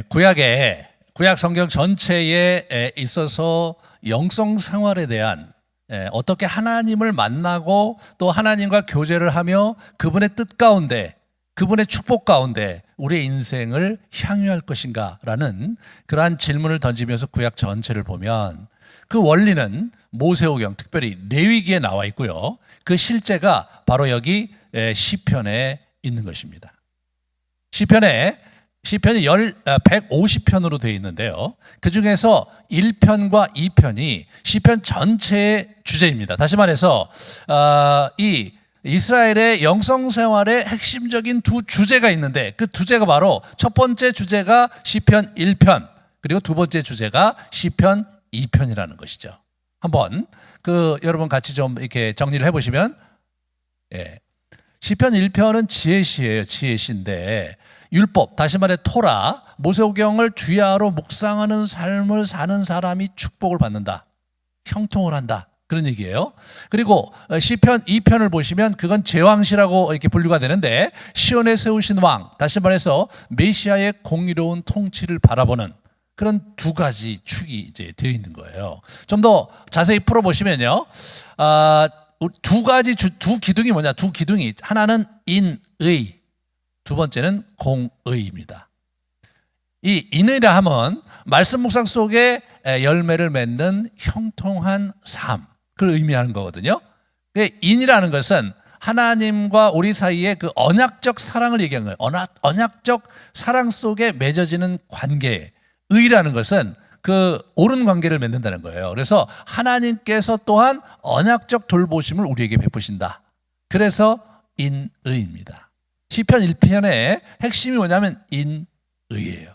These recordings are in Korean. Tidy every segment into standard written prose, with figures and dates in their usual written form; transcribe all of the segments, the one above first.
구약 성경 전체에 있어서 영성 생활에 대한 어떻게 하나님을 만나고 또 하나님과 교제를 하며 그분의 뜻 가운데 그분의 축복 가운데 우리의 인생을 향유할 것인가 라는 그러한 질문을 던지면서 구약 전체를 보면 그 원리는 모세오경 특별히 레위기에 나와 있고요. 그 실제가 바로 여기 시편에 있는 것입니다. 시편이 150편으로 되어 있는데요. 그 중에서 1편과 2편이 시편 전체의 주제입니다. 다시 말해서 이 이스라엘의 영성생활의 핵심적인 두 주제가 있는데 그 주제가 바로 첫 번째 주제가 시편 1편 그리고 두 번째 주제가 시편 2편이라는 것이죠. 한번 여러분 같이 좀 이렇게 정리를 해보시면 시편 1편은 지혜시예요. 지혜시인데 율법, 다시 말해 토라, 모세오경을 주야로 묵상하는 삶을 사는 사람이 축복을 받는다. 형통을 한다. 그런 얘기예요. 그리고 시편 2편을 보시면 그건 제왕시라고 이렇게 분류가 되는데 시온에 세우신 왕, 다시 말해서 메시아의 공의로운 통치를 바라보는 그런 두 가지 축이 이제 되어 있는 거예요. 좀 더 자세히 풀어보시면요. 두 기둥이 뭐냐? 두 기둥이 하나는 인의, 두 번째는 공의입니다. 이 인의라 하면 말씀 묵상 속에 열매를 맺는 형통한 삶, 그걸 의미하는 거거든요. 인이라는 것은 하나님과 우리 사이의 그 언약적 사랑을 얘기하는 거예요. 언약적 사랑 속에 맺어지는 관계. 의라는 것은 그 옳은 관계를 맺는다는 거예요. 그래서 하나님께서 또한 언약적 돌보심을 우리에게 베푸신다. 그래서 인의입니다. 시편 1편의 핵심이 뭐냐면 인의예요.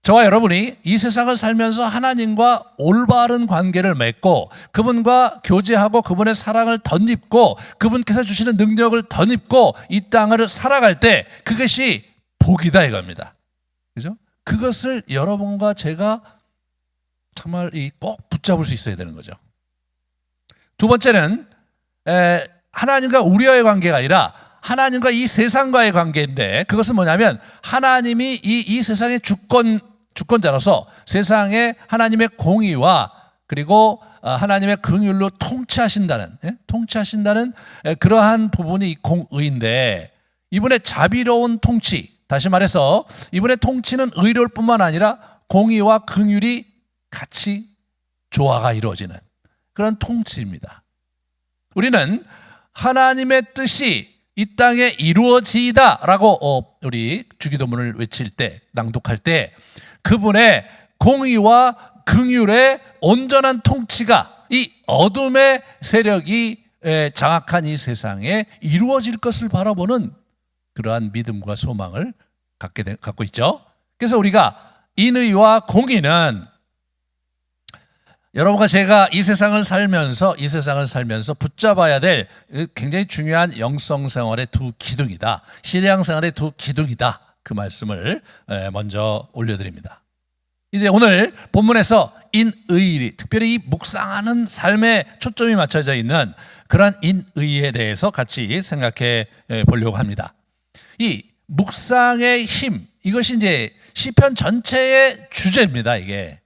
저와 여러분이 이 세상을 살면서 하나님과 올바른 관계를 맺고 그분과 교제하고 그분의 사랑을 덧입고 그분께서 주시는 능력을 덧입고 이 땅을 살아갈 때 그것이 복이다 이겁니다. 그죠? 그것을 여러분과 제가 정말 꼭 붙잡을 수 있어야 되는 거죠. 두 번째는 하나님과 우리와의 관계가 아니라 하나님과 이 세상과의 관계인데 그것은 뭐냐면 하나님이 이 세상의 주권자로서 세상에 하나님의 공의와 그리고 하나님의 긍휼로 통치하신다는 그러한 부분이 이 공의인데 이분의 자비로운 통치, 다시 말해서 이분의 통치는 의로울 뿐만 아니라 공의와 긍휼이 같이 조화가 이루어지는 그런 통치입니다. 우리는 하나님의 뜻이 이 땅에 이루어지다라고 우리 주기도문을 외칠 때, 낭독할 때 그분의 공의와 긍휼의 온전한 통치가 이 어둠의 세력이 장악한 이 세상에 이루어질 것을 바라보는 그러한 믿음과 소망을 갖고 있죠. 그래서 우리가 인의와 공의는 여러분과 제가 이 세상을 살면서 붙잡아야 될 굉장히 중요한 영성생활의 두 기둥이다. 신앙생활의 두 기둥이다. 그 말씀을 먼저 올려드립니다. 이제 오늘 본문에서 인의, 특별히 이 묵상하는 삶에 초점이 맞춰져 있는 그러한 인의에 대해서 같이 생각해 보려고 합니다. 이 묵상의 힘, 이것이 이제 시편 전체의 주제입니다. 이게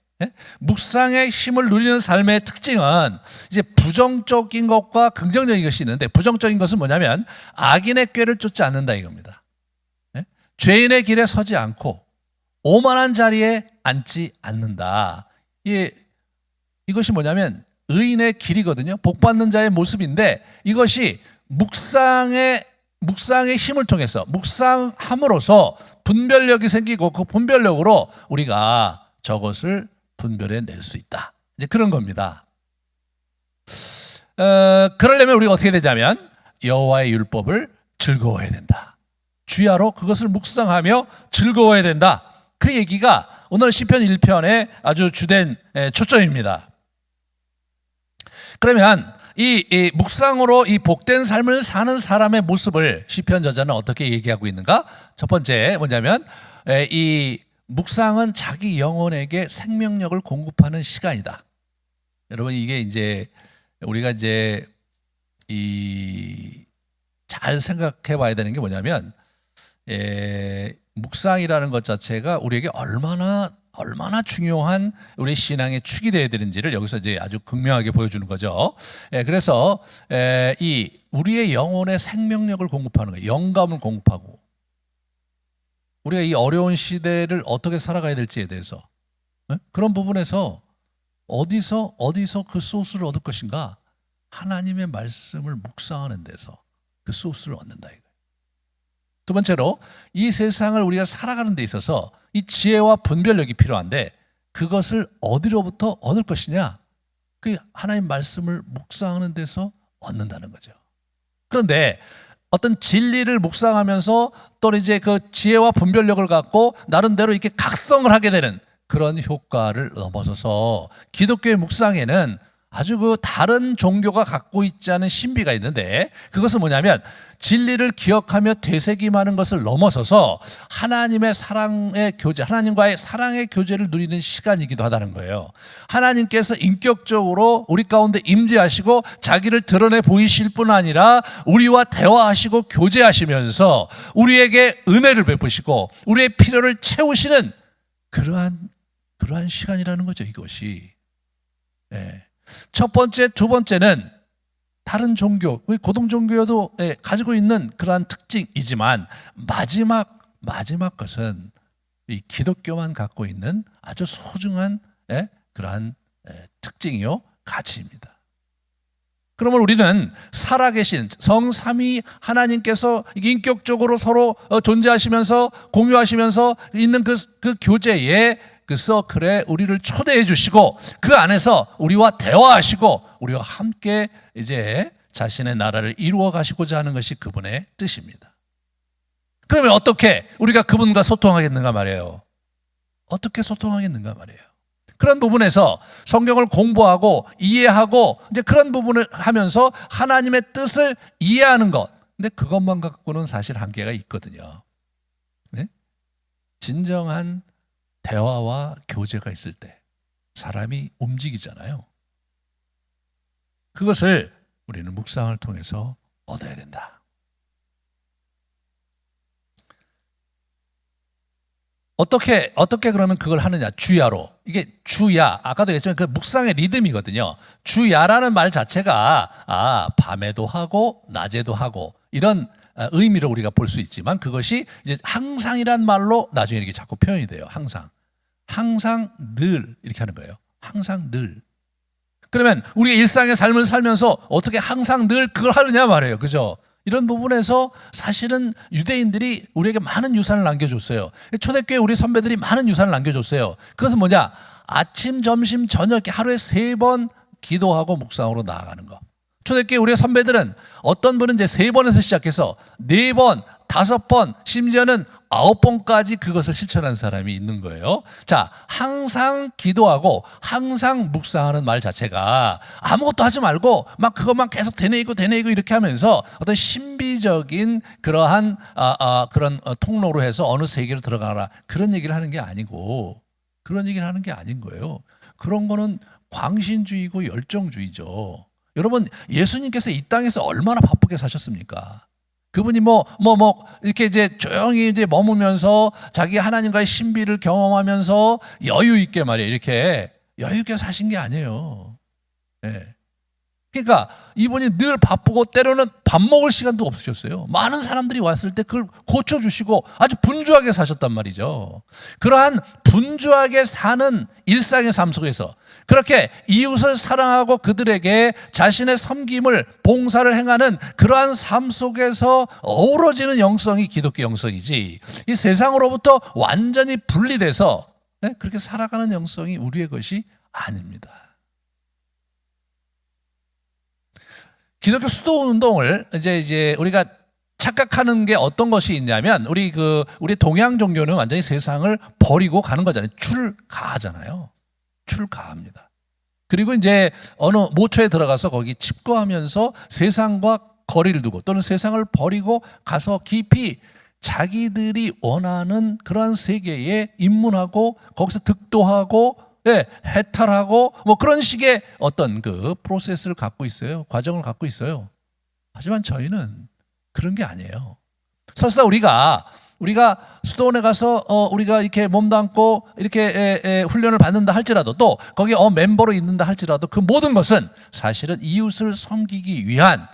묵상의 힘을 누리는 삶의 특징은 이제 부정적인 것과 긍정적인 것이 있는데 부정적인 것은 뭐냐면 악인의 꾀를 쫓지 않는다 이겁니다. 죄인의 길에 서지 않고 오만한 자리에 앉지 않는다. 이것이 뭐냐면 의인의 길이거든요. 복받는 자의 모습인데 이것이 묵상의 힘을 통해서 묵상함으로써 분별력이 생기고 그 분별력으로 우리가 저것을 분별해 낼 수 있다. 이제 그런 겁니다. 그러려면 우리가 어떻게 되냐면 여호와의 율법을 즐거워해야 된다. 주야로 그것을 묵상하며 즐거워해야 된다. 그 얘기가 오늘 시편 1편의 아주 주된 초점입니다. 그러면 이 묵상으로 이 복된 삶을 사는 사람의 모습을 시편 저자는 어떻게 얘기하고 있는가? 첫 번째 뭐냐면 이 묵상은 자기 영혼에게 생명력을 공급하는 시간이다. 여러분 이게 이제 우리가 이제 잘 생각해 봐야 되는 게 뭐냐면 묵상이라는 것 자체가 우리에게 얼마나 중요한 우리 신앙의 축이 되어야 되는지를 여기서 이제 아주 극명하게 보여주는 거죠. 그래서 이 우리의 영혼의 생명력을 공급하는 거예요. 영감을 공급하고 우리가 이 어려운 시대를 어떻게 살아가야 될지에 대해서 그런 부분에서 어디서 그 소스를 얻을 것인가? 하나님의 말씀을 묵상하는 데서 그 소스를 얻는다 이거예요. 두 번째로 이 세상을 우리가 살아가는 데 있어서 이 지혜와 분별력이 필요한데 그것을 어디로부터 얻을 것이냐? 그 하나님 말씀을 묵상하는 데서 얻는다는 거죠. 그런데 어떤 진리를 묵상하면서 또 이제 그 지혜와 분별력을 갖고 나름대로 이렇게 각성을 하게 되는 그런 효과를 넘어서서 기독교의 묵상에는 아주 그 다른 종교가 갖고 있지 않은 신비가 있는데 그것은 뭐냐면 진리를 기억하며 되새김하는 것을 넘어서서 하나님의 사랑의 교제, 하나님과의 사랑의 교제를 누리는 시간이기도 하다는 거예요. 하나님께서 인격적으로 우리 가운데 임재하시고 자기를 드러내 보이실 뿐 아니라 우리와 대화하시고 교제하시면서 우리에게 은혜를 베푸시고 우리의 필요를 채우시는 그러한 시간이라는 거죠, 이것이. 첫 번째, 두 번째는 다른 종교, 고등 종교도 가지고 있는 그러한 특징이지만 마지막 것은 이 기독교만 갖고 있는 아주 소중한 그러한 특징이요, 가치입니다. 그러면 우리는 살아계신 성삼위 하나님께서 인격적으로 서로 존재하시면서 공유하시면서 있는 그 교제에 그 서클에 우리를 초대해 주시고 그 안에서 우리와 대화하시고 우리와 함께 이제 자신의 나라를 이루어 가시고자 하는 것이 그분의 뜻입니다. 그러면 어떻게 우리가 그분과 소통하겠는가 말이에요. 어떻게 소통하겠는가 말이에요. 그런 부분에서 성경을 공부하고 이해하고 이제 그런 부분을 하면서 하나님의 뜻을 이해하는 것. 근데 그것만 갖고는 사실 한계가 있거든요. 네? 진정한 대화와 교제가 있을 때 사람이 움직이잖아요. 그것을 우리는 묵상을 통해서 얻어야 된다. 어떻게 그러면 그걸 하느냐? 주야로. 이게 주야, 아까도 얘기했지만 그 묵상의 리듬이거든요. 주야라는 말 자체가 밤에도 하고 낮에도 하고 이런 의미로 우리가 볼 수 있지만 그것이 이제 항상이란 말로 나중에 이렇게 자꾸 표현이 돼요. 항상 늘 이렇게 하는 거예요. 항상 늘. 그러면 우리의 일상의 삶을 살면서 어떻게 항상 늘 그걸 하느냐 말이에요. 그죠? 이런 부분에서 사실은 유대인들이 우리에게 많은 유산을 남겨줬어요. 초대교회 우리 선배들이 많은 유산을 남겨줬어요. 그것은 뭐냐? 아침, 점심, 저녁 하루에 3번 기도하고 묵상으로 나아가는 거. 초대교회 우리 선배들은 어떤 분은 이제 3번에서 시작해서 4번, 5번, 심지어는 9번까지 그것을 실천한 사람이 있는 거예요. 자, 항상 기도하고 항상 묵상하는 말 자체가 아무것도 하지 말고 막 그것만 계속 되뇌이고 이렇게 하면서 어떤 신비적인 그러한 그런 통로로 해서 어느 세계로 들어가라 그런 얘기를 하는 게 아니고 그런 얘기를 하는 게 아닌 거예요. 그런 거는 광신주의고 열정주의죠. 여러분, 예수님께서 이 땅에서 얼마나 바쁘게 사셨습니까? 그분이 이렇게 이제 조용히 이제 머무면서 자기 하나님과의 신비를 경험하면서 여유 있게 말이에요. 이렇게 여유 있게 사신 게 아니에요. 그러니까 이분이 늘 바쁘고 때로는 밥 먹을 시간도 없으셨어요. 많은 사람들이 왔을 때 그걸 고쳐주시고 아주 분주하게 사셨단 말이죠. 그러한 분주하게 사는 일상의 삶 속에서 그렇게 이웃을 사랑하고 그들에게 자신의 섬김을 봉사를 행하는 그러한 삶 속에서 어우러지는 영성이 기독교 영성이지 이 세상으로부터 완전히 분리돼서 그렇게 살아가는 영성이 우리의 것이 아닙니다. 기독교 수도 운동을 이제 우리가 착각하는 게 어떤 것이 있냐면 우리 동양 종교는 완전히 세상을 버리고 가는 거잖아요. 출가하잖아요. 출가합니다. 그리고 이제 어느 모처에 들어가서 거기 집거하면서 세상과 거리를 두고 또는 세상을 버리고 가서 깊이 자기들이 원하는 그러한 세계에 입문하고 거기서 득도하고 해탈하고 그런 식의 어떤 그 프로세스를 갖고 있어요. 과정을 갖고 있어요. 하지만 저희는 그런 게 아니에요. 설사 우리가 우리가 수도원에 가서 우리가 이렇게 몸담고 이렇게 훈련을 받는다 할지라도 또 거기 멤버로 있는다 할지라도 그 모든 것은 사실은 이웃을 섬기기 위한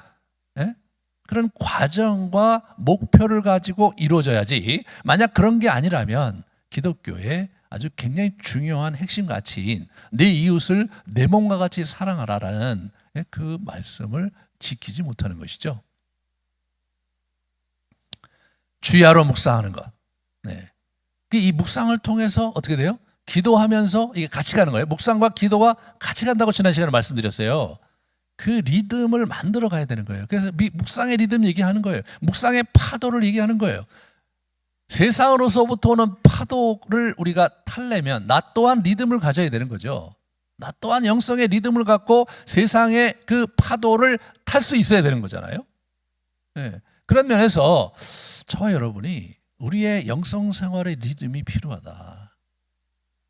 그런 과정과 목표를 가지고 이루어져야지, 만약 그런 게 아니라면 기독교의 아주 굉장히 중요한 핵심 가치인 내 이웃을 내 몸과 같이 사랑하라라는 그 말씀을 지키지 못하는 것이죠. 주야로 묵상하는 것. 이 묵상을 통해서 어떻게 돼요? 기도하면서 이게 같이 가는 거예요. 묵상과 기도가 같이 간다고 지난 시간에 말씀드렸어요. 그 리듬을 만들어 가야 되는 거예요. 그래서 묵상의 리듬 얘기하는 거예요. 묵상의 파도를 얘기하는 거예요. 세상으로서부터 오는 파도를 우리가 타려면 나 또한 리듬을 가져야 되는 거죠. 나 또한 영성의 리듬을 갖고 세상의 그 파도를 탈 수 있어야 되는 거잖아요. 그런 면에서 저와 여러분이 우리의 영성 생활의 리듬이 필요하다.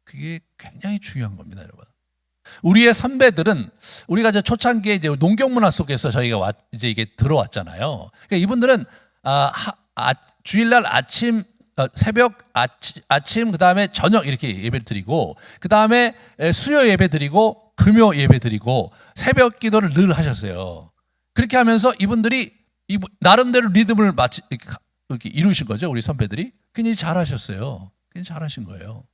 그게 굉장히 중요한 겁니다, 여러분. 우리의 선배들은 우리가 이제 초창기에 이제 농경 문화 속에서 저희가 이제 이게 들어왔잖아요. 그러니까 이분들은 주일날 아침, 새벽 아침, 그 다음에 저녁 이렇게 예배 드리고, 그 다음에 수요 예배 드리고, 금요 예배 드리고, 새벽 기도를 늘 하셨어요. 그렇게 하면서 이분들이 나름대로 리듬을 이렇게 이루신 거죠. 우리 선배들이 굉장히 잘하셨어요. 굉장히 잘하신 거예요.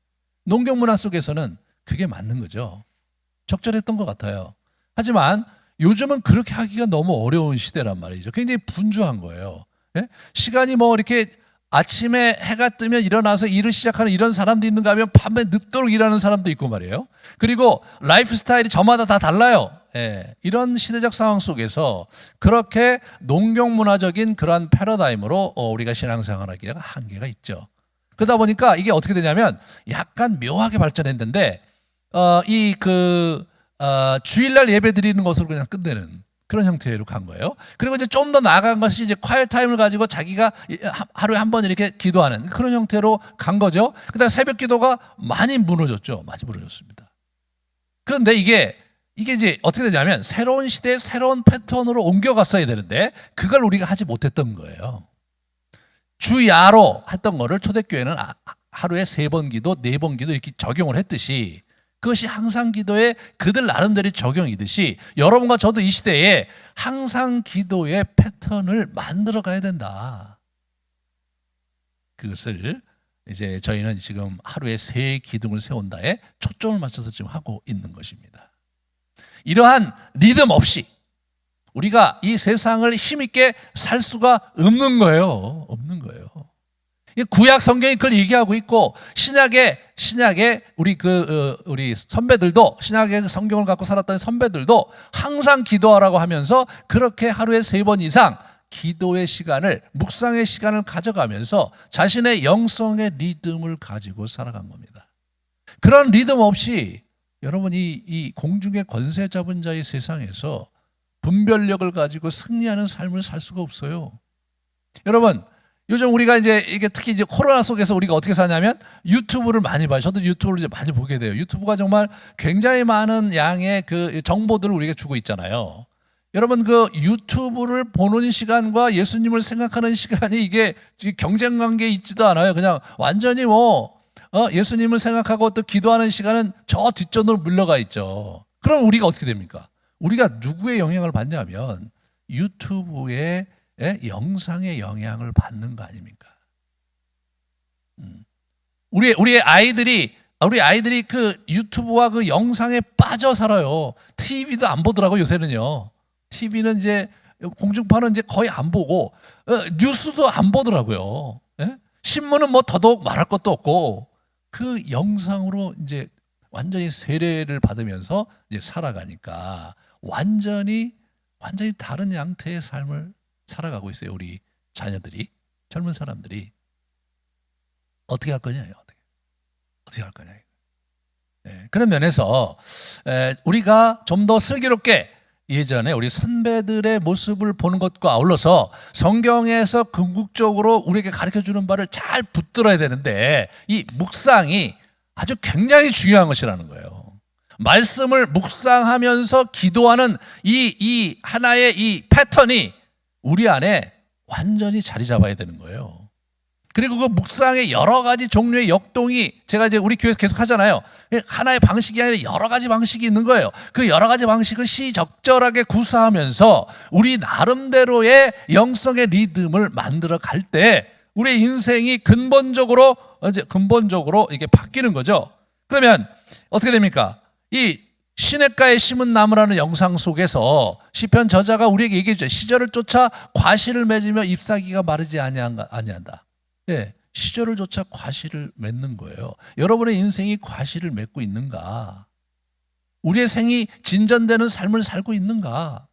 농경 문화 속에서는 그게 맞는 거죠. 적절했던 것 같아요. 하지만 요즘은 그렇게 하기가 너무 어려운 시대란 말이죠. 굉장히 분주한 거예요. 시간이 뭐 이렇게 아침에 해가 뜨면 일어나서 일을 시작하는 이런 사람도 있는가 하면 밤에 늦도록 일하는 사람도 있고 말이에요. 그리고 라이프 스타일이 저마다 다 달라요. 이런 시대적 상황 속에서 그렇게 농경 문화적인 그러한 패러다임으로 우리가 신앙생활하기가 한계가 있죠. 그러다 보니까 이게 어떻게 되냐면 약간 묘하게 발전했는데 주일날 예배 드리는 것으로 그냥 끝내는 그런 형태로 간 거예요. 그리고 이제 좀 더 나아간 것이 이제 콰이어 타임을 가지고 자기가 하루에 한 번 이렇게 기도하는 그런 형태로 간 거죠. 그다음에 새벽 기도가 많이 무너졌죠. 많이 무너졌습니다. 그런데 이게 이제 어떻게 되냐면 새로운 시대의 새로운 패턴으로 옮겨갔어야 되는데 그걸 우리가 하지 못했던 거예요. 주야로 했던 거를 초대교회는 하루에 3번 기도, 4번 기도 이렇게 적용을 했듯이, 그것이 항상 기도에 그들 나름대로 적용이듯이 여러분과 저도 이 시대에 항상 기도의 패턴을 만들어 가야 된다. 그것을 이제 저희는 지금 하루에 3기둥을 세운다에 초점을 맞춰서 지금 하고 있는 것입니다. 이러한 리듬 없이 우리가 이 세상을 힘있게 살 수가 없는 거예요. 없는 거예요. 구약 성경이 그걸 얘기하고 있고 신약에 우리 선배들도, 신약의 성경을 갖고 살았던 선배들도 항상 기도하라고 하면서 그렇게 하루에 3번 이상 기도의 시간을, 묵상의 시간을 가져가면서 자신의 영성의 리듬을 가지고 살아간 겁니다. 그런 리듬 없이 여러분이 이 공중의 권세 잡은 자의 세상에서 분별력을 가지고 승리하는 삶을 살 수가 없어요. 여러분, 요즘 우리가 이제 이게 특히 이제 코로나 속에서 우리가 어떻게 사냐면 유튜브를 많이 봐요. 저도 유튜브를 이제 많이 보게 돼요. 유튜브가 정말 굉장히 많은 양의 그 정보들을 우리가 주고 있잖아요. 여러분, 그 유튜브를 보는 시간과 예수님을 생각하는 시간이 이게 경쟁 관계에 있지도 않아요. 그냥 완전히 예수님을 생각하고 또 기도하는 시간은 저 뒷전으로 물러가 있죠. 그럼 우리가 어떻게 됩니까? 우리가 누구의 영향을 받냐면 유튜브의 영상의 영향을 받는 거 아닙니까? 우리 아이들이 그 유튜브와 그 영상에 빠져 살아요. TV도 안 보더라고요, 요새는요. TV는 이제 공중파는 이제 거의 안 보고 뉴스도 안 보더라고요. 신문은 뭐 더더욱 말할 것도 없고 그 영상으로 이제 완전히 세례를 받으면서 이제 살아가니까 완전히 다른 양태의 삶을 살아가고 있어요. 우리 자녀들이, 젊은 사람들이. 어떻게 할 거냐? 어떻게 할 거냐? 그런 면에서 우리가 좀 더 슬기롭게 예전에 우리 선배들의 모습을 보는 것과 아울러서 성경에서 궁극적으로 우리에게 가르쳐주는 바를 잘 붙들어야 되는데 이 묵상이 아주 굉장히 중요한 것이라는 거예요. 말씀을 묵상하면서 기도하는 이 하나의 이 패턴이 우리 안에 완전히 자리 잡아야 되는 거예요. 그리고 그 묵상의 여러 가지 종류의 역동이 제가 이제 우리 교회에서 계속 하잖아요. 하나의 방식이 아니라 여러 가지 방식이 있는 거예요. 그 여러 가지 방식을 시적절하게 구사하면서 우리 나름대로의 영성의 리듬을 만들어 갈 때 우리의 인생이 근본적으로 이게 바뀌는 거죠. 그러면 어떻게 됩니까? 이 시냇가에 심은 나무라는 영상 속에서 시편 저자가 우리에게 얘기해주죠. 시절을 쫓아 과실을 맺으며 잎사귀가 마르지 아니한다. 예, 시절을 쫓아 과실을 맺는 거예요. 여러분의 인생이 과실을 맺고 있는가? 우리의 생이 진전되는 삶을 살고 있는가?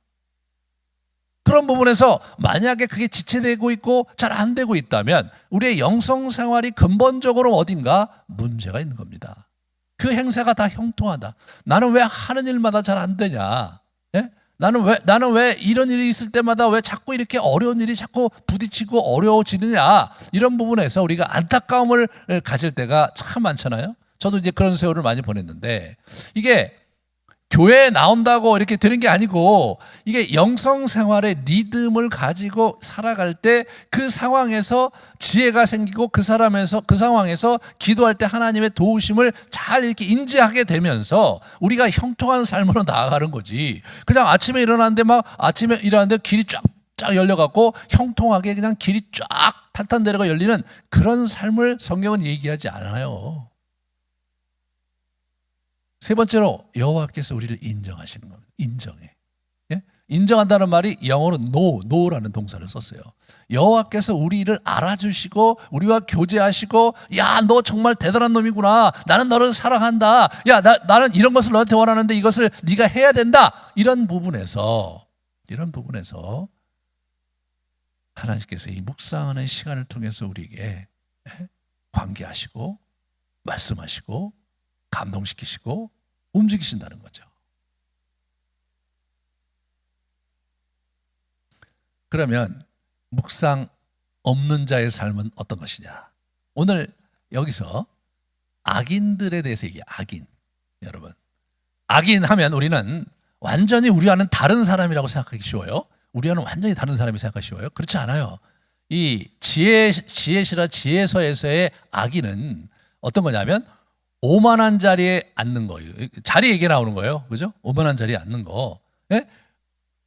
그런 부분에서 만약에 그게 지체되고 있고 잘 안 되고 있다면 우리의 영성 생활이 근본적으로 어딘가 문제가 있는 겁니다. 그 행사가 다 형통하다. 나는 왜 하는 일마다 잘 안 되냐? 예? 나는 왜 이런 일이 있을 때마다 왜 자꾸 이렇게 어려운 일이 자꾸 부딪히고 어려워지느냐? 이런 부분에서 우리가 안타까움을 가질 때가 참 많잖아요. 저도 이제 그런 세월을 많이 보냈는데 이게 교회에 나온다고 이렇게 되는 게 아니고 이게 영성 생활의 리듬을 가지고 살아갈 때 그 상황에서 지혜가 생기고 그 상황에서 기도할 때 하나님의 도우심을 잘 이렇게 인지하게 되면서 우리가 형통한 삶으로 나아가는 거지. 그냥 아침에 일어났는데 길이 쫙 열려갖고 형통하게 그냥 길이 쫙 탄탄대로가 열리는 그런 삶을 성경은 얘기하지 않아요. 세 번째로 여호와께서 우리를 인정하시는 겁니다. 인정해. 예? 인정한다는 말이 영어로 no라는 동사를 썼어요. 여호와께서 우리를 알아주시고 우리와 교제하시고 야, 너 정말 대단한 놈이구나. 나는 너를 사랑한다. 야, 나는 이런 것을 너한테 원하는데 이것을 네가 해야 된다. 이런 부분에서 하나님께서 이 묵상하는 시간을 통해서 우리에게 관계하시고 말씀하시고 감동시키시고 움직이신다는 거죠. 그러면 묵상 없는 자의 삶은 어떤 것이냐? 오늘 여기서 악인들에 대해서 얘기해요. 악인. 여러분, 악인 하면 우리는 완전히 우리와는 다른 사람이라고 생각하기 쉬워요. 우리와는 완전히 다른 사람이 생각하기 쉬워요. 그렇지 않아요. 이 지혜시라 지혜서에서의 악인은 어떤 거냐면 오만한 자리에 앉는 거예요. 자리 얘기 나오는 거예요. 그죠? 오만한 자리에 앉는 거. 예?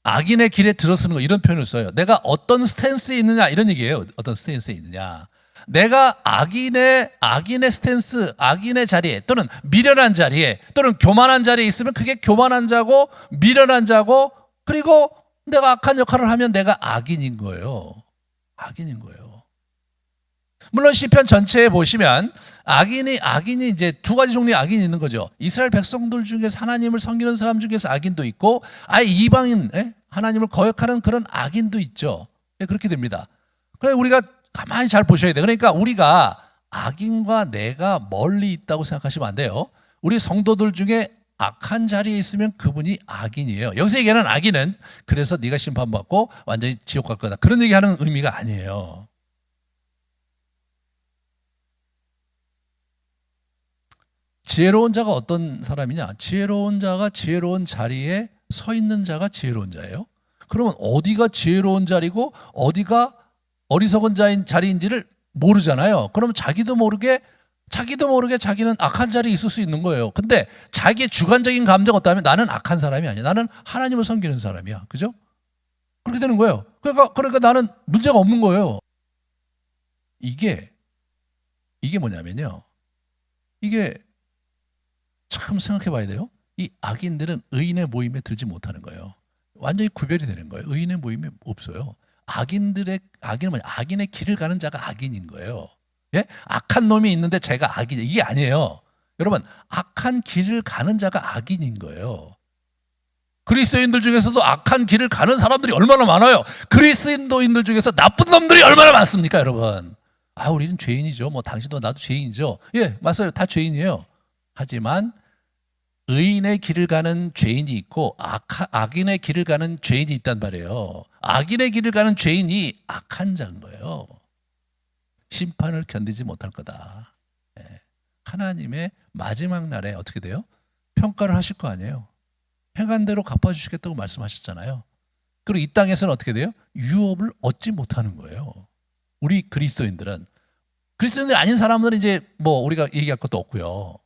악인의 길에 들어서는 거 이런 표현을 써요. 내가 어떤 스탠스에 있느냐 이런 얘기예요. 어떤 스탠스에 있느냐. 내가 악인의 스탠스, 악인의 자리에 또는 미련한 자리에 또는 교만한 자리에 있으면 그게 교만한 자고 미련한 자고 그리고 내가 악한 역할을 하면 내가 악인인 거예요. 악인인 거예요. 물론 시편 전체에 보시면 악인이 이제 두 가지 종류의 악인이 있는 거죠. 이스라엘 백성들 중에서 하나님을 섬기는 사람 중에서 악인도 있고 아예 이방인 하나님을 거역하는 그런 악인도 있죠. 그렇게 됩니다. 그래 우리가 가만히 잘 보셔야 돼요. 그러니까 우리가 악인과 내가 멀리 있다고 생각하시면 안 돼요. 우리 성도들 중에 악한 자리에 있으면 그분이 악인이에요. 여기서 얘기하는 악인은 그래서 네가 심판받고 완전히 지옥 갈 거다. 그런 얘기하는 의미가 아니에요. 지혜로운 자가 어떤 사람이냐? 지혜로운 자가 지혜로운 자리에 서 있는 자가 지혜로운 자예요. 그러면 어디가 지혜로운 자리고 어디가 어리석은 자리인지를 모르잖아요. 그러면 자기도 모르게 자기는 악한 자리에 있을 수 있는 거예요. 근데 자기의 주관적인 감정 어떠하면 나는 악한 사람이 아니야. 나는 하나님을 섬기는 사람이야. 그죠? 그렇게 되는 거예요. 그러니까 나는 문제가 없는 거예요. 이게 뭐냐면요. 이게 참 생각해 봐야 돼요. 이 악인들은 의인의 모임에 들지 못하는 거예요. 완전히 구별이 되는 거예요. 의인의 모임에 없어요. 악인은 뭐냐? 악인의 길을 가는 자가 악인인 거예요. 예? 악한 놈이 있는데 제가 악인 이게 아니에요. 여러분, 악한 길을 가는 자가 악인인 거예요. 그리스도인들 중에서도 악한 길을 가는 사람들이 얼마나 많아요. 그리스도인들 중에서 나쁜 놈들이 얼마나 많습니까, 여러분? 우리는 죄인이죠. 뭐 당신도 나도 죄인이죠. 예, 맞아요. 다 죄인이에요. 하지만 의인의 길을 가는 죄인이 있고 악인의 길을 가는 죄인이 있단 말이에요. 악인의 길을 가는 죄인이 악한 자인 거예요. 심판을 견디지 못할 거다. 하나님의 마지막 날에 어떻게 돼요? 평가를 하실 거 아니에요. 행한 대로 갚아주시겠다고 말씀하셨잖아요. 그리고 이 땅에서는 어떻게 돼요? 유업을 얻지 못하는 거예요. 우리 그리스도인들은 그리스도인들이 아닌 사람들은 이제 뭐 우리가 얘기할 것도 없고요.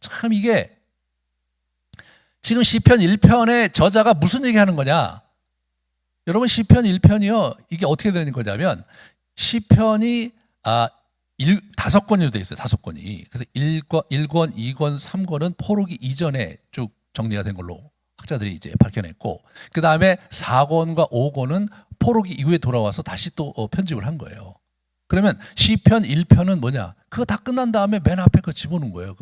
참 이게 지금 시편 1편의 저자가 무슨 얘기하는 거냐? 여러분 시편 1편이요. 이게 어떻게 되는 거냐면 시편이 5권이 돼 있어요. 5권이. 그래서 1권, 2권, 3권은 포로기 이전에 쭉 정리가 된 걸로 학자들이 이제 밝혀냈고, 그 다음에 4권과 5권은 포로기 이후에 돌아와서 다시 또 편집을 한 거예요. 그러면 시편 1편은 뭐냐? 그거 다 끝난 다음에 맨 앞에 그거 집어넣은 거예요.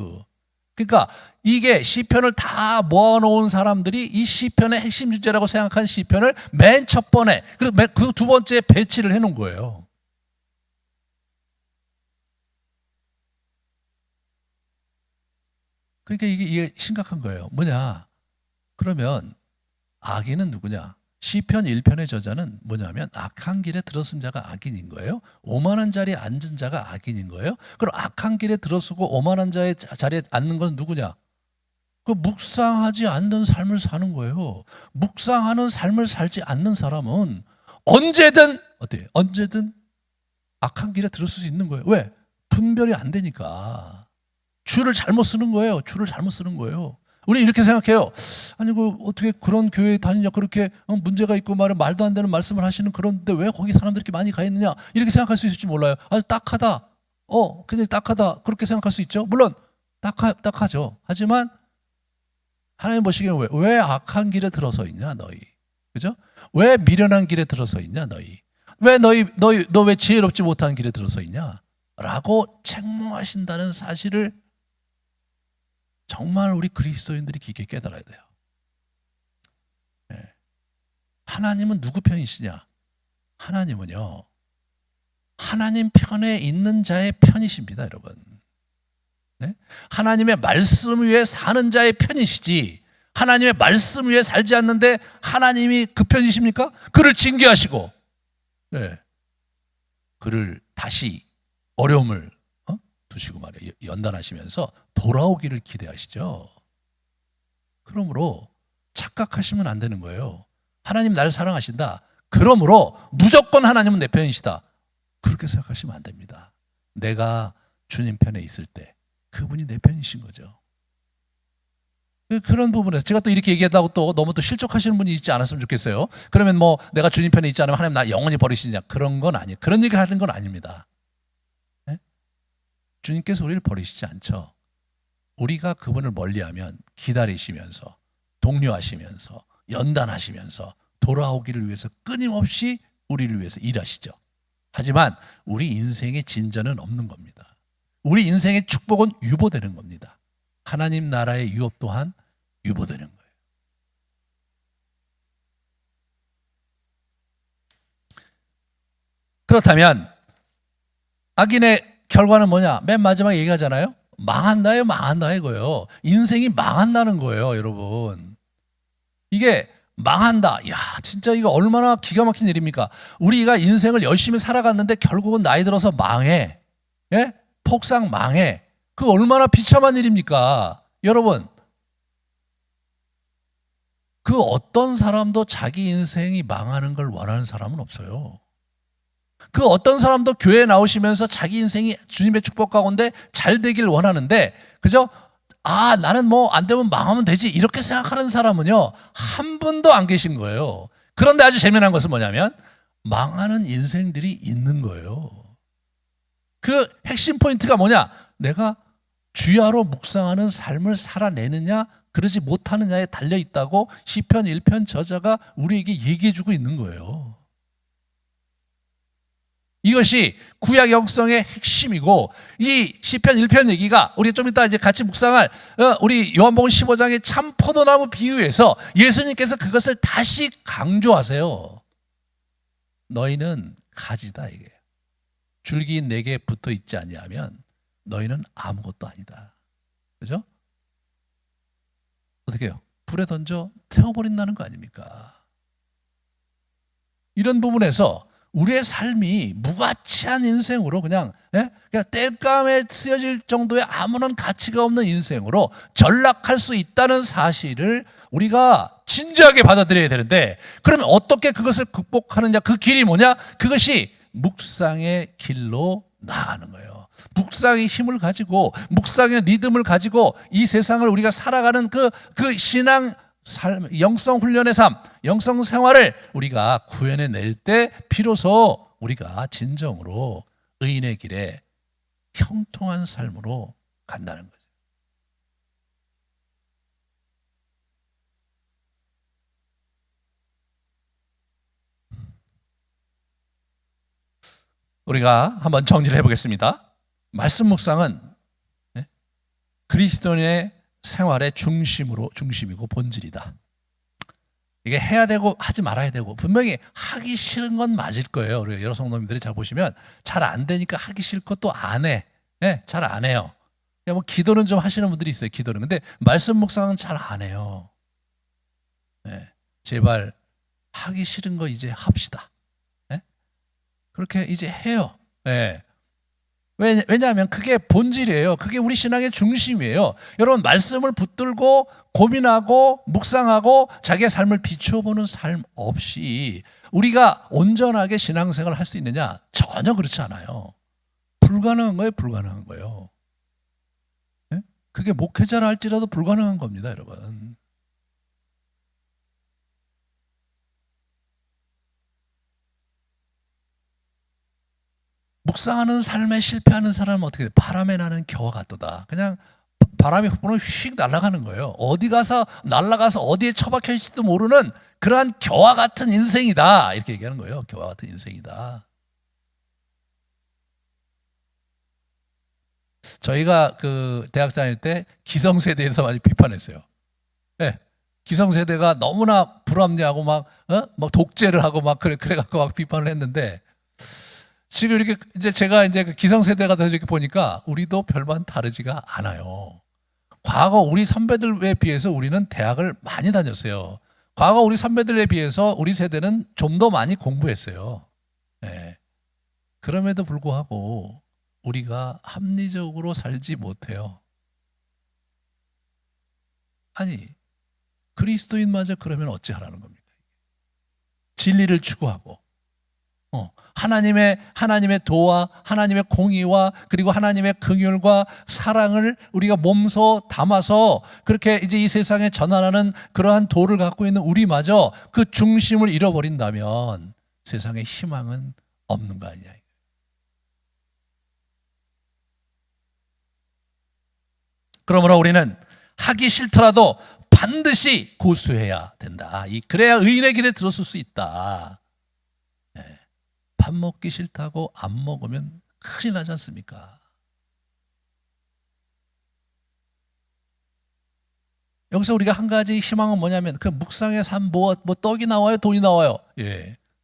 그러니까 이게 시편을 다 모아놓은 사람들이 이 시편의 핵심 주제라고 생각한 시편을 맨 첫 번에, 그리고 그 두 번째에 배치를 해놓은 거예요. 그러니까 이게 심각한 거예요. 뭐냐? 그러면 악인은 누구냐? 시편 1편의 저자는 뭐냐면 악한 길에 들어선 자가 악인인 거예요. 오만한 자리에 앉은 자가 악인인 거예요. 그럼 악한 길에 들어서고 오만한 자의 자리에 앉는 건 누구냐? 그 묵상하지 않는 삶을 사는 거예요. 묵상하는 삶을 살지 않는 사람은 언제든 언제든 악한 길에 들어설 수 있는 거예요. 왜? 분별이 안 되니까. 줄을 잘못 쓰는 거예요. 줄을 잘못 쓰는 거예요. 우리 이렇게 생각해요. 아니 어떻게 그런 교회에 다니냐, 그렇게 문제가 있고 말도 안 되는 말씀을 하시는, 그런데 왜 거기 사람들이 이렇게 많이 가 있느냐, 이렇게 생각할 수 있을지 몰라요. 아주 딱하다. 굉장히 딱하다. 그렇게 생각할 수 있죠. 물론 딱하죠. 하지만 하나님 보시기에 왜 악한 길에 들어서 있냐 너희. 그죠? 왜 미련한 길에 들어서 있냐 너희. 왜 너 왜 지혜롭지 못한 길에 들어서 있냐 라고 책망하신다는 사실을 정말 우리 그리스도인들이 깊게 깨달아야 돼요. 네. 하나님은 누구 편이시냐? 하나님은요, 하나님 편에 있는 자의 편이십니다, 여러분. 네? 하나님의 말씀 위에 사는 자의 편이시지, 하나님의 말씀 위에 살지 않는데 하나님이 그 편이십니까? 그를 징계하시고, 네. 그를 다시 어려움을 두시고 말이에요. 연단하시면서 돌아오기를 기대하시죠. 그러므로 착각하시면 안 되는 거예요. 하나님 나를 사랑하신다. 그러므로 무조건 하나님은 내 편이시다. 그렇게 생각하시면 안 됩니다. 내가 주님 편에 있을 때 그분이 내 편이신 거죠. 그런 부분에서 제가 또 이렇게 얘기한다고 또 너무 또 실족하시는 분이 있지 않았으면 좋겠어요. 그러면 뭐 내가 주님 편에 있지 않으면 하나님 나 영원히 버리시냐, 그런 건 아니에요. 그런 얘기 하는 건 아닙니다. 주님께서 우리를 버리시지 않죠. 우리가 그분을 멀리하면 기다리시면서 독려하시면서 연단하시면서 돌아오기를 위해서 끊임없이 우리를 위해서 일하시죠. 하지만 우리 인생의 진전은 없는 겁니다. 우리 인생의 축복은 유보되는 겁니다. 하나님 나라의 유업 또한 유보되는 거예요. 그렇다면 악인의 결과는 뭐냐? 맨 마지막에 얘기하잖아요. 망한다 이거예요. 인생이 망한다는 거예요, 여러분. 이게 망한다. 야, 진짜 이거 얼마나 기가 막힌 일입니까? 우리가 인생을 열심히 살아갔는데 결국은 나이 들어서 망해. 예? 폭삭 망해. 그 얼마나 비참한 일입니까? 여러분, 그 어떤 사람도 자기 인생이 망하는 걸 원하는 사람은 없어요. 그 어떤 사람도 교회에 나오시면서 자기 인생이 주님의 축복 가운데 잘 되길 원하는데, 그죠? 나는 뭐 안 되면 망하면 되지, 이렇게 생각하는 사람은요, 한 분도 안 계신 거예요. 그런데 아주 재미난 것은 뭐냐면 망하는 인생들이 있는 거예요. 그 핵심 포인트가 뭐냐? 내가 주야로 묵상하는 삶을 살아내느냐 그러지 못하느냐에 달려있다고 시편 1편 저자가 우리에게 얘기해주고 있는 거예요. 이것이 구약 영성의 핵심이고, 이 시편 1편 얘기가 우리 좀 이따 이제 같이 묵상할 우리 요한복음 15장의 참 포도나무 비유에서 예수님께서 그것을 다시 강조하세요. 너희는 가지다, 이게. 줄기 내게 붙어 있지 아니하면 너희는 아무것도 아니다. 그죠? 어떻게 해요? 불에 던져 태워버린다는 거 아닙니까? 이런 부분에서 우리의 삶이 무가치한 인생으로 그냥 땔감에 쓰여질 정도의 아무런 가치가 없는 인생으로 전락할 수 있다는 사실을 우리가 진지하게 받아들여야 되는데, 그러면 어떻게 그것을 극복하느냐, 그 길이 뭐냐? 그것이 묵상의 길로 나아가는 거예요. 묵상의 힘을 가지고, 묵상의 리듬을 가지고 이 세상을 우리가 살아가는 그 신앙 삶, 영성 훈련의 삶, 영성 생활을 우리가 구현해 낼 때 비로소 우리가 진정으로 의인의 길에 형통한 삶으로 간다는 거죠. 우리가 한번 정리를 해보겠습니다. 말씀 묵상은 그리스도인의 생활의 중심이고 본질이다. 이게 해야 되고 하지 말아야 되고, 분명히 하기 싫은 건 맞을 거예요. 우리 여러 성도님들이 잘 보시면 잘 안 되니까 하기 싫고 또 안 해. 잘 안 해요. 뭐 기도는 좀 하시는 분들이 있어요. 기도는. 근데 말씀 묵상은 잘 안 해요. 제발 하기 싫은 거 이제 합시다. 그렇게 이제 해요. 왜냐하면 그게 본질이에요. 그게 우리 신앙의 중심이에요. 여러분, 말씀을 붙들고 고민하고 묵상하고 자기의 삶을 비추어 보는 삶 없이 우리가 온전하게 신앙생활을 할 수 있느냐? 전혀 그렇지 않아요. 불가능한 거예요. 불가능한 거예요. 그게 목회자라 할지라도 불가능한 겁니다, 여러분. 묵상하는 삶에 실패하는 사람은 어떻게 돼요? 바람에 나는 겨와 같도다. 그냥 바람이 불면 휙 날아가는 거예요. 어디 가서 날아가서 어디에 처박혀 있을지도 모르는 그러한 겨와 같은 인생이다. 이렇게 얘기하는 거예요. 겨와 같은 인생이다. 저희가 그 대학 다닐 때 기성세대에서 많이 비판했어요. 기성세대가 너무나 불합리하고 막 독재를 하고 막 그래갖고 막 비판을 했는데, 지금 이렇게 이제 제가 이제 그 기성세대가 돼서 이렇게 보니까 우리도 별반 다르지가 않아요. 과거 우리 선배들에 비해서 우리는 대학을 많이 다녔어요. 과거 우리 선배들에 비해서 우리 세대는 좀 더 많이 공부했어요. 그럼에도 불구하고 우리가 합리적으로 살지 못해요. 아니, 그리스도인마저 그러면 어찌하라는 겁니까? 진리를 추구하고 하나님의 도와 하나님의 공의와 그리고 하나님의 긍휼과 사랑을 우리가 몸소 담아서 그렇게 이제 이 세상에 전환하는 그러한 도를 갖고 있는 우리마저 그 중심을 잃어버린다면 세상에 희망은 없는 거 아니냐. 그러므로 우리는 하기 싫더라도 반드시 고수해야 된다. 그래야 의인의 길에 들어설 수 있다. 밥 먹기 싫다고 안 먹으면 큰일 나지 않습니까? 여기서 우리가 한 가지 희망은 뭐냐면 그 묵상의 삶 뭐 떡이 나와요? 돈이 나와요?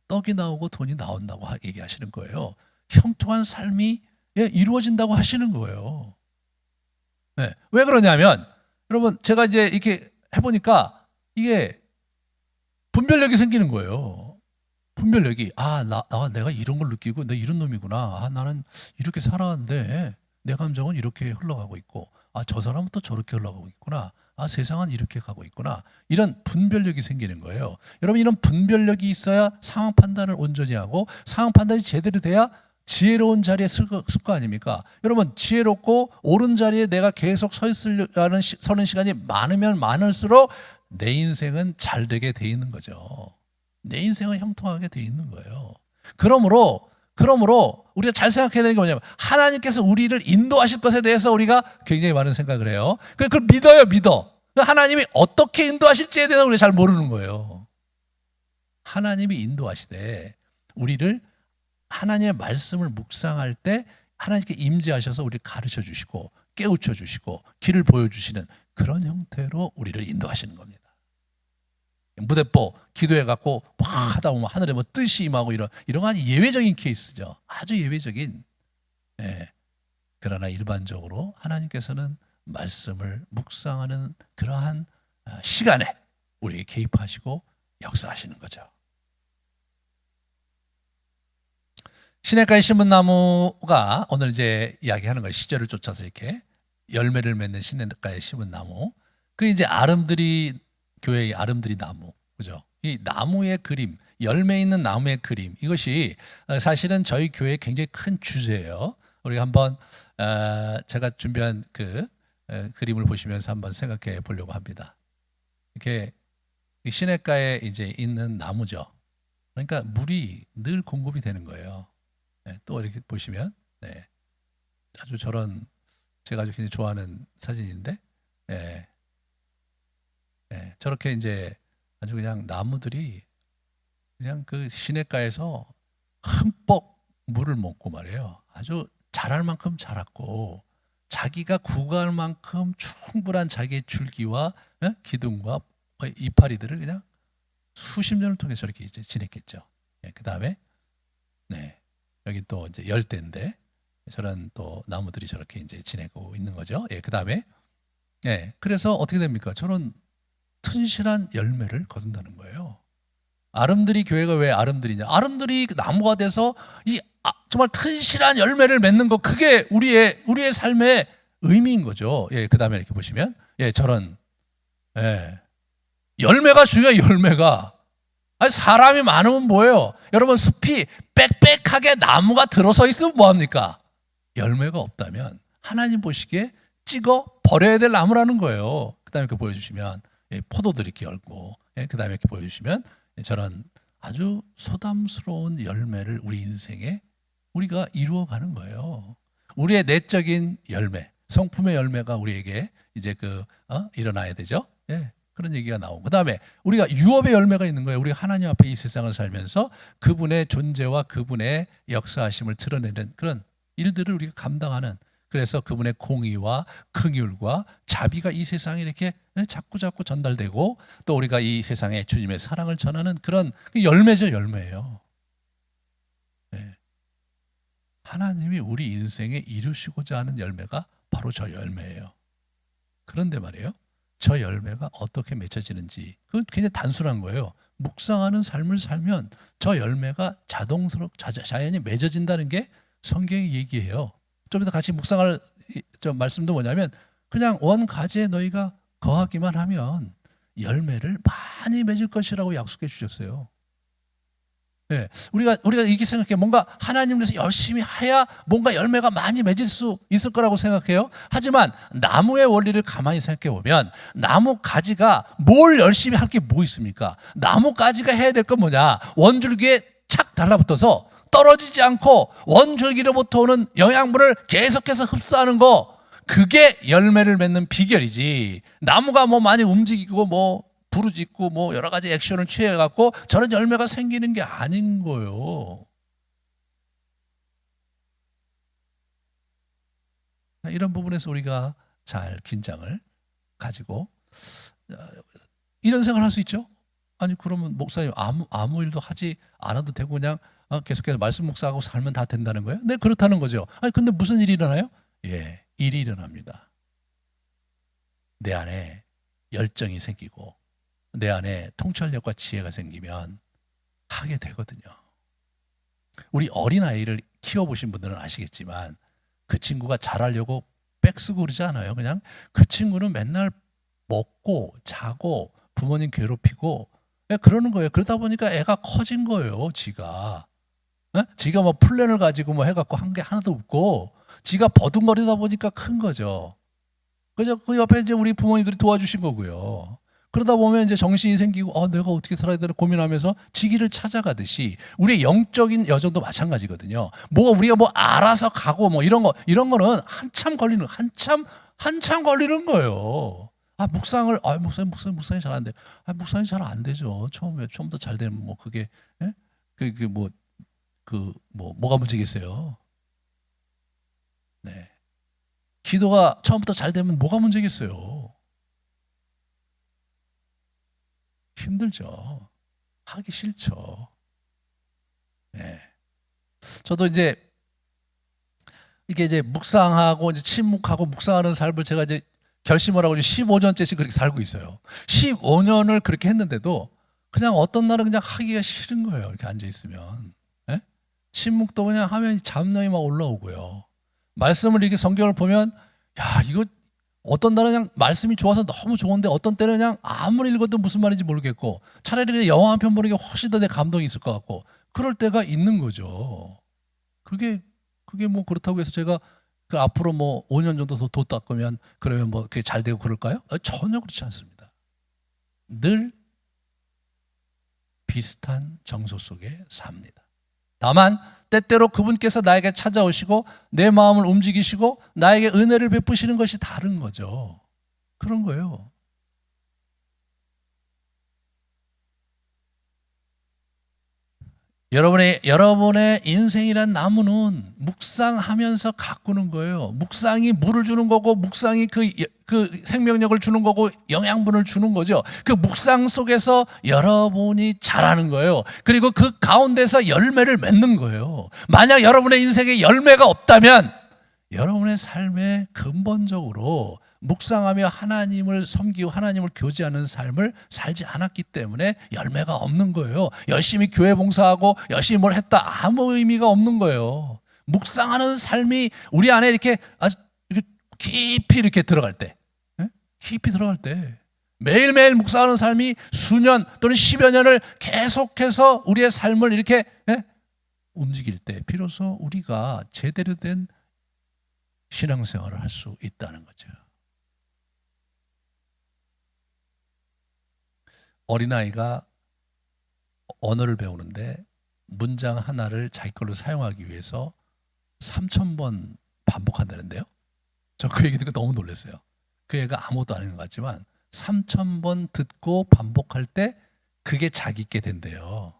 떡이 나오고 돈이 나온다고 얘기하시는 거예요. 형통한 삶이 이루어진다고 하시는 거예요. 왜 그러냐면 여러분, 제가 이제 이렇게 해보니까 이게 분별력이 생기는 거예요. 분별력이 내가 이런 걸 느끼고 내가 이런 놈이구나. 나는 이렇게 살아왔는데 내 감정은 이렇게 흘러가고 있고 저 사람은 또 저렇게 흘러가고 있구나. 세상은 이렇게 가고 있구나. 이런 분별력이 생기는 거예요. 여러분, 이런 분별력이 있어야 상황 판단을 온전히 하고 상황 판단이 제대로 돼야 지혜로운 자리에 설 거 아닙니까? 여러분, 지혜롭고 옳은 자리에 내가 계속 서는 시간이 많으면 많을수록 내 인생은 잘 되게 돼 있는 거죠. 내 인생은 형통하게 돼 있는 거예요. 그러므로 우리가 잘 생각해야 되는 게 뭐냐면 하나님께서 우리를 인도하실 것에 대해서 우리가 굉장히 많은 생각을 해요. 그걸 믿어. 하나님이 어떻게 인도하실지에 대해서 우리가 잘 모르는 거예요. 하나님이 인도하시되 우리를 하나님의 말씀을 묵상할 때 하나님께 임재하셔서 우리를 가르쳐 주시고 깨우쳐 주시고 길을 보여주시는 그런 형태로 우리를 인도하시는 겁니다. 무대뽀 기도해갖고 막 하다 보면 하늘에 뭐 뜻이 임하고 이런 건 아주 예외적인 케이스죠. 아주 예외적인. 그러나 일반적으로 하나님께서는 말씀을 묵상하는 그러한 시간에 우리에게 개입하시고 역사하시는 거죠. 시냇가의 심은나무가 오늘 이제 이야기하는 거예요. 시절을 쫓아서 이렇게 열매를 맺는 시냇가의 심은나무. 그 이제 교회의 아름드리 나무, 그죠? 이 나무의 그림, 열매 있는 나무의 그림, 이것이 사실은 저희 교회의 굉장히 큰 주제예요. 우리가 한번 제가 준비한 그 그림을 보시면서 한번 생각해 보려고 합니다. 이렇게 시냇가에 이제 있는 나무죠. 그러니까 물이 늘 공급이 되는 거예요. 네, 또 이렇게 보시면 네, 아주 저런 제가 아주 굉장히 좋아하는 사진인데 네, 네, 저렇게 이제 아주 그냥 나무들이 그냥 그 시냇가에서 흠뻑 물을 먹고 말이에요. 아주 자랄 만큼 자랐고 자기가 구가할 만큼 충분한 자기의 줄기와 기둥과 이파리들을 그냥 수십 년을 통해서 이렇게 이제 지냈겠죠. 예, 그 다음에 네, 여기 또 이제 열대인데 저런 또 나무들이 저렇게 이제 지내고 있는 거죠. 예, 그 다음에 예, 그래서 어떻게 됩니까? 저런 튼실한 열매를 거둔다는 거예요. 아름드리 교회가 왜 아름드리냐? 아름드리 나무가 돼서 이 정말 튼실한 열매를 맺는 거 그게 우리의 삶의 의미인 거죠. 예, 그 다음에 이렇게 보시면 예, 저런 예, 열매가 중요해요. 열매가. 아니, 사람이 많으면 뭐예요? 여러분 숲이 빽빽하게 나무가 들어서 있으면 뭐합니까? 열매가 없다면 하나님 보시기에 찍어 버려야 될 나무라는 거예요. 그 다음에 이렇게 보여주시면 예, 포도들이 이렇게 열고 예, 그 다음에 이렇게 보여주시면 예, 저런 아주 소담스러운 열매를 우리 인생에 우리가 이루어가는 거예요. 우리의 내적인 열매, 성품의 열매가 우리에게 이제 일어나야 되죠. 예. 그런 얘기가 나오고 그 다음에 우리가 유업의 열매가 있는 거예요. 우리가 하나님 앞에 이 세상을 살면서 그분의 존재와 그분의 역사하심을 드러내는 그런 일들을 우리가 감당하는 그래서 그분의 공의와 긍휼과 자비가 이 세상에 이렇게 자꾸 전달되고 또 우리가 이 세상에 주님의 사랑을 전하는 그런 열매죠. 열매예요. 네. 하나님이 우리 인생에 이루시고자 하는 열매가 바로 저 열매예요. 그런데 말이에요. 저 열매가 어떻게 맺혀지는지 그건 굉장히 단순한 거예요. 묵상하는 삶을 살면 저 열매가 자연히 맺어진다는 게 성경이 얘기해요. 좀 이따 같이 묵상할 말씀도 뭐냐면 그냥 원가지에 너희가 거하기만 하면 열매를 많이 맺을 것이라고 약속해 주셨어요. 네, 우리가 이렇게 생각해 뭔가 하나님을 위해서 열심히 해야 뭔가 열매가 많이 맺을 수 있을 거라고 생각해요. 하지만 나무의 원리를 가만히 생각해 보면 나무 가지가 뭘 열심히 할 게 뭐 있습니까? 나무 가지가 해야 될 건 뭐냐? 원줄기에 착 달라붙어서 떨어지지 않고 원줄기로부터 오는 영양분을 계속해서 흡수하는 거 그게 열매를 맺는 비결이지. 나무가 뭐 많이 움직이고 뭐 부르짖고 뭐 여러 가지 액션을 취해 갖고 저런 열매가 생기는 게 아닌 거예요. 이런 부분에서 우리가 잘 긴장을 가지고 이런 생각을 할 수 있죠. 아니 그러면 목사님 아무 일도 하지 않아도 되고 그냥 계속해서 말씀 묵상하고 살면 다 된다는 거예요? 네, 그렇다는 거죠. 아니 근데 무슨 일이 일어나요? 예, 일이 일어납니다. 내 안에 열정이 생기고 내 안에 통찰력과 지혜가 생기면 하게 되거든요. 우리 어린아이를 키워보신 분들은 아시겠지만 그 친구가 잘하려고 빽쓰고 그러지 않아요. 그냥 그 친구는 맨날 먹고 자고 부모님 괴롭히고 그러는 거예요. 그러다 보니까 애가 커진 거예요. 지가 뭐 플랜을 가지고 뭐 해갖고 한 게 하나도 없고 지가 버둥거리다 보니까 큰 거죠. 그죠? 그 옆에 이제 우리 부모님들이 도와주신 거고요. 그러다 보면 이제 정신이 생기고 내가 어떻게 살아야 되나 고민하면서 지기를 찾아가듯이 우리의 영적인 여정도 마찬가지거든요. 우리가 알아서 가고 이런 거는 한참 걸리는 거예요. 목사님 잘 안 돼. 목사님 잘 안 되죠. 처음부터 잘 되면 그게 뭐가 문제겠어요. 네. 기도가 처음부터 잘 되면 뭐가 문제겠어요. 힘들죠. 하기 싫죠. 네. 저도 이제 묵상하고 침묵하고 묵상하는 삶을 제가 이제 결심을 하고 15년째씩 그렇게 살고 있어요. 15년을 그렇게 했는데도 그냥 어떤 날은 그냥 하기가 싫은 거예요. 이렇게 앉아 있으면. 네? 침묵도 그냥 하면 잠이 막 올라오고요. 말씀을 이렇게 성경을 보면 이거 어떤 날은 그냥 말씀이 좋아서 너무 좋은데 어떤 때는 그냥 아무리 읽어도 무슨 말인지 모르겠고 차라리 그냥 영화 한 편 보는 게 훨씬 더 내 감동이 있을 것 같고 그럴 때가 있는 거죠. 그게 그게 뭐 그렇다고 해서 제가 그 앞으로 뭐 5년 정도 더 돈 닦으면 그러면 뭐 그게 잘 되고 그럴까요? 전혀 그렇지 않습니다. 늘 비슷한 정서 속에 삽니다. 다만 때때로 그분께서 나에게 찾아오시고 내 마음을 움직이시고 나에게 은혜를 베푸시는 것이 다른 거죠. 그런 거예요. 여러분의 인생이란 나무는 묵상하면서 가꾸는 거예요. 묵상이 물을 주는 거고, 묵상이 그 생명력을 주는 거고, 영양분을 주는 거죠. 그 묵상 속에서 여러분이 자라는 거예요. 그리고 그 가운데서 열매를 맺는 거예요. 만약 여러분의 인생에 열매가 없다면 여러분의 삶에 근본적으로 묵상하며 하나님을 섬기고 하나님을 교제하는 삶을 살지 않았기 때문에 열매가 없는 거예요. 열심히 교회 봉사하고 열심히 뭘 했다 아무 의미가 없는 거예요. 묵상하는 삶이 우리 안에 이렇게 아주 깊이 이렇게 들어갈 때, 깊이 들어갈 때 매일매일 묵상하는 삶이 수년 또는 10여 년을 계속해서 우리의 삶을 이렇게 움직일 때 비로소 우리가 제대로 된 신앙생활을 할 수 있다는 거죠. 어린아이가 언어를 배우는데 문장 하나를 자기 걸로 사용하기 위해서 3,000번 반복한다는데요. 저 그 얘기 듣고 너무 놀랐어요. 그 애가 아무것도 안 하는 것 같지만 3,000번 듣고 반복할 때 그게 자기 게 된대요.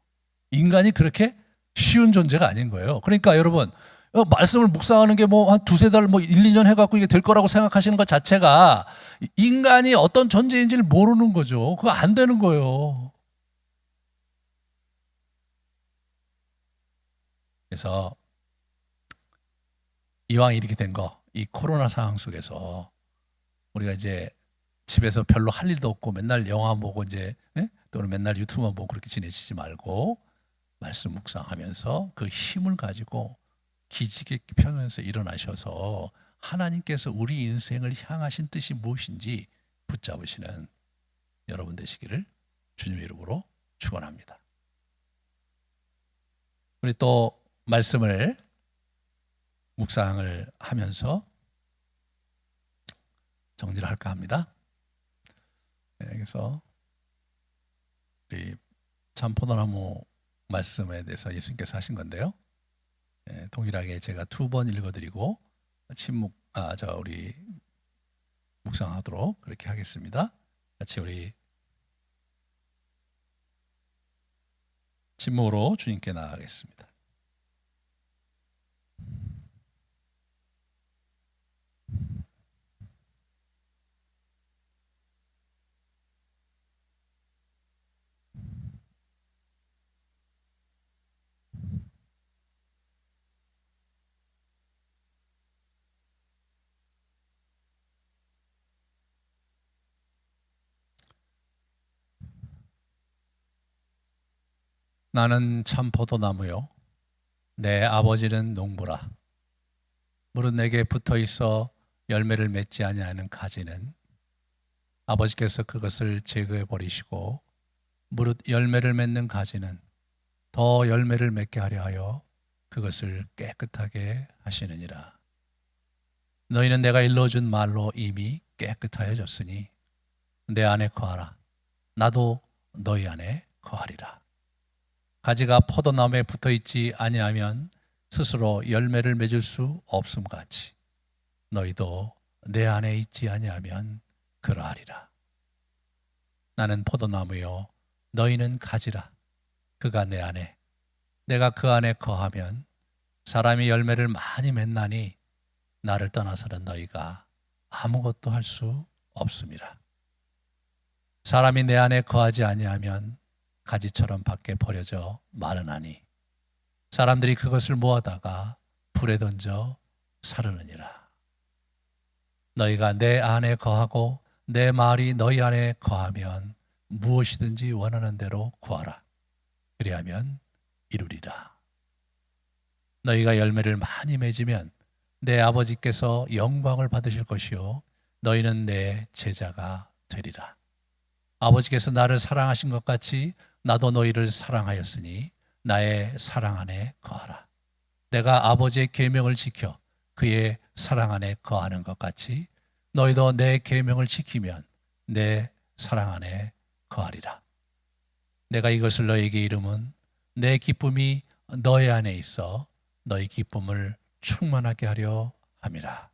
인간이 그렇게 쉬운 존재가 아닌 거예요. 그러니까 여러분 말씀을 묵상하는 게 뭐 한 두세 달, 뭐 1, 2년 해갖고 이게 될 거라고 생각하시는 것 자체가 인간이 어떤 존재인지를 모르는 거죠. 그거 안 되는 거예요. 그래서 이왕 이렇게 된 거, 이 코로나 상황 속에서 우리가 이제 집에서 별로 할 일도 없고 맨날 영화 보고 이제 또는 맨날 유튜브만 보고 그렇게 지내시지 말고 말씀 묵상하면서 그 힘을 가지고 기지개 펴면서 일어나셔서 하나님께서 우리 인생을 향하신 뜻이 무엇인지 붙잡으시는 여러분 되시기를 주님의 이름으로 축원합니다. 우리 또 말씀을 묵상을 하면서 정리를 할까 합니다. 그래서 우리 참 포도나무 말씀에 대해서 예수님께서 하신 건데요. 동일하게 제가 2번 읽어드리고 우리 묵상하도록 그렇게 하겠습니다. 같이 우리 침묵으로 주님께 나아가겠습니다. 나는 참 포도나무요 내 아버지는 농부라. 무릇 내게 붙어 있어 열매를 맺지 아니하는 가지는 아버지께서 그것을 제거해 버리시고 무릇 열매를 맺는 가지는 더 열매를 맺게 하려 하여 그것을 깨끗하게 하시느니라. 너희는 내가 일러준 말로 이미 깨끗하여졌으니 내 안에 거하라. 나도 너희 안에 거하리라. 가지가 포도나무에 붙어 있지 아니하면 스스로 열매를 맺을 수 없음 같이 너희도 내 안에 있지 아니하면 그러하리라. 나는 포도나무요 너희는 가지라. 그가 내 안에 내가 그 안에 거하면 사람이 열매를 많이 맺나니 나를 떠나서는 너희가 아무것도 할 수 없음이라. 사람이 내 안에 거하지 아니하면 가지처럼 밖에 버려져 마르나니 사람들이 그것을 모아다가 불에 던져 사르느니라. 너희가 내 안에 거하고 내 말이 너희 안에 거하면 무엇이든지 원하는 대로 구하라. 그리하면 이루리라. 너희가 열매를 많이 맺으면 내 아버지께서 영광을 받으실 것이요 너희는 내 제자가 되리라. 아버지께서 나를 사랑하신 것 같이 나도 너희를 사랑하였으니 나의 사랑 안에 거하라. 내가 아버지의 계명을 지켜 그의 사랑 안에 거하는 것 같이 너희도 내 계명을 지키면 내 사랑 안에 거하리라. 내가 이것을 너희에게 이름은 내 기쁨이 너희 안에 있어 너희 기쁨을 충만하게 하려 함이라.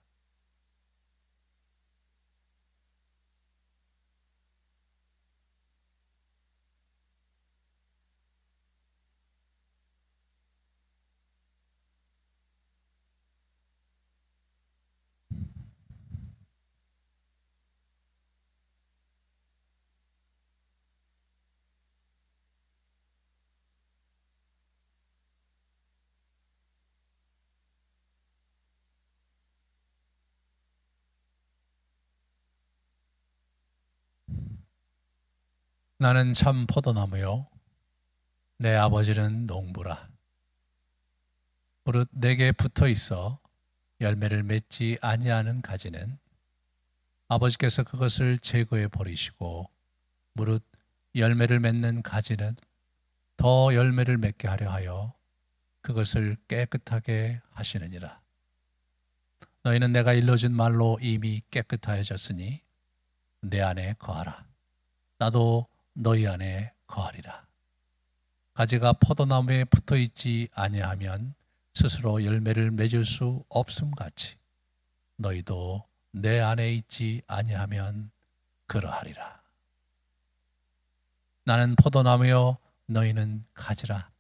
나는 참 포도나무요 내 아버지는 농부라. 무릇 내게 붙어 있어 열매를 맺지 아니하는 가지는 아버지께서 그것을 제거해 버리시고 무릇 열매를 맺는 가지는 더 열매를 맺게 하려 하여 그것을 깨끗하게 하시느니라. 너희는 내가 일러준 말로 이미 깨끗하여졌으니 내 안에 거하라. 나도 너희 안에 거하리라. 가지가 포도나무에 붙어 있지 아니하면 스스로 열매를 맺을 수 없음 같이 너희도 내 안에 있지 아니하면 그러하리라. 나는 포도나무요 너희는 가지라.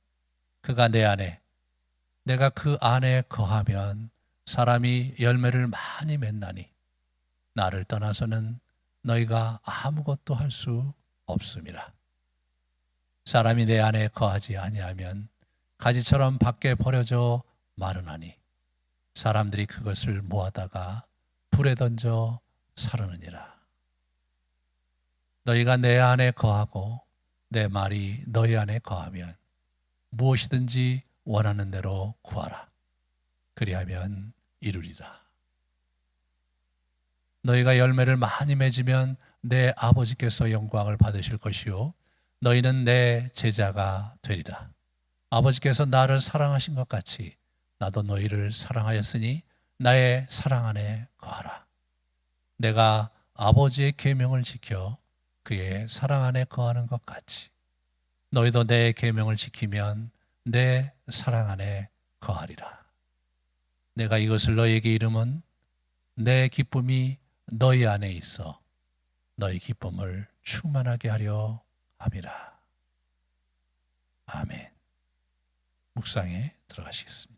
그가 내 안에 내가 그 안에 거하면 사람이 열매를 많이 맺나니 나를 떠나서는 너희가 아무것도 할 수 없음이라. 사람이 내 안에 거하지 아니하면 가지처럼 밖에 버려져 마르나니 사람들이 그것을 모아다가 불에 던져 사르느니라. 너희가 내 안에 거하고 내 말이 너희 안에 거하면 무엇이든지 원하는 대로 구하라. 그리하면 이루리라. 너희가 열매를 많이 맺으면 내 아버지께서 영광을 받으실 것이요 너희는 내 제자가 되리라. 아버지께서 나를 사랑하신 것 같이 나도 너희를 사랑하였으니 나의 사랑 안에 거하라. 내가 아버지의 계명을 지켜 그의 사랑 안에 거하는 것 같이 너희도 내 계명을 지키면 내 사랑 안에 거하리라. 내가 이것을 너희에게 이름은 내 기쁨이 너희 안에 있어 너희 기쁨을 충만하게 하려 함이라. 아멘. 묵상에 들어가시겠습니다.